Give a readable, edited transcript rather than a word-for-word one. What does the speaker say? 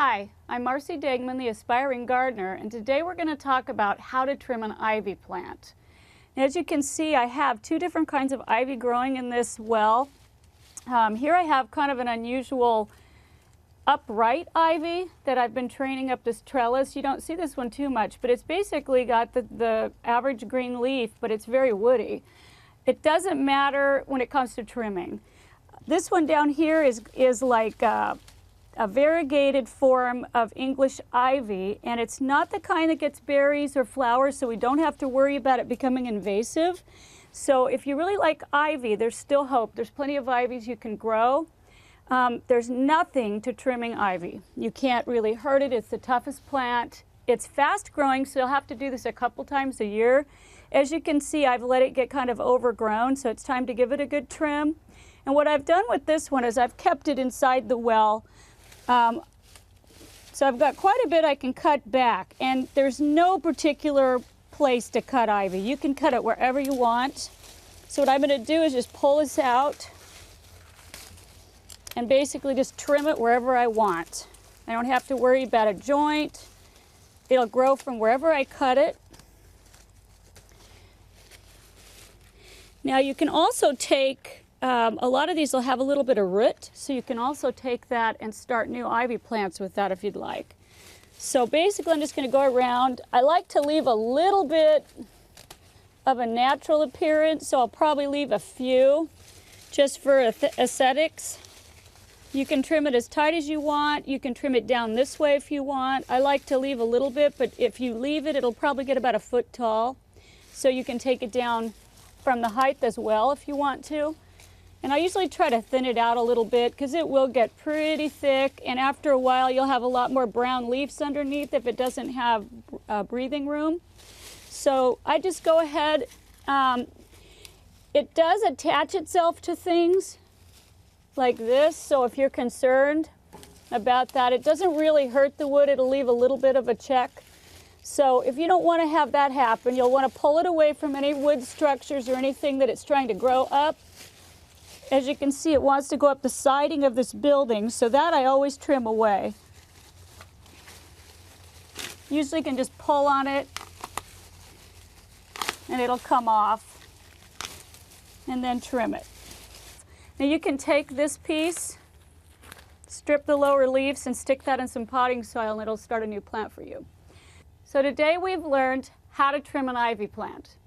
Hi, I'm Marcy Degman, the Aspiring Gardener, and today we're going to talk about how to trim an ivy plant. As you can see, I have two different kinds of ivy growing in this well. Here I have kind of an unusual upright ivy that I've been training up this trellis. You don't see this one too much, but it's basically got the average green leaf, but it's very woody. It doesn't matter when it comes to trimming. This one down here is like a variegated form of English ivy, and it's not the kind that gets berries or flowers, so we don't have to worry about it becoming invasive. So if you really like ivy, there's still hope. There's plenty of ivies you can grow. There's nothing to trimming ivy. You can't really hurt it. It's the toughest plant. It's fast growing, so you'll have to do this a couple times a year. As you can see, I've let it get kind of overgrown, so it's time to give it a good trim. And what I've done with this one is I've kept it inside the well. So I've got quite a bit I can cut back, and there's no particular place to cut ivy. You can cut it wherever you want. So what I'm going to do is just pull this out and basically just trim it wherever I want. I don't have to worry about a joint. It'll grow from wherever I cut it. Now you can also take a lot of these will have a little bit of root, so you can also take that and start new ivy plants with that if you'd like. So basically I'm just going to go around. I like to leave a little bit of a natural appearance, so I'll probably leave a few just for aesthetics. You can trim it as tight as you want. You can trim it down this way if you want. I like to leave a little bit, but if you leave it, it'll probably get about a foot tall. So you can take it down from the height as well if you want to. And I usually try to thin it out a little bit because it will get pretty thick, and after a while you'll have a lot more brown leaves underneath if it doesn't have breathing room. So I just go ahead. It does attach itself to things like this, so if you're concerned about that, it doesn't really hurt the wood. It'll leave a little bit of a check. So if you don't want to have that happen, you'll want to pull it away from any wood structures or anything that it's trying to grow up. As you can see, it wants to go up the siding of this building, so that I always trim away. Usually you can just pull on it and it'll come off, and then trim it. Now you can take this piece, strip the lower leaves, and stick that in some potting soil, and it'll start a new plant for you. So today we've learned how to trim an ivy plant.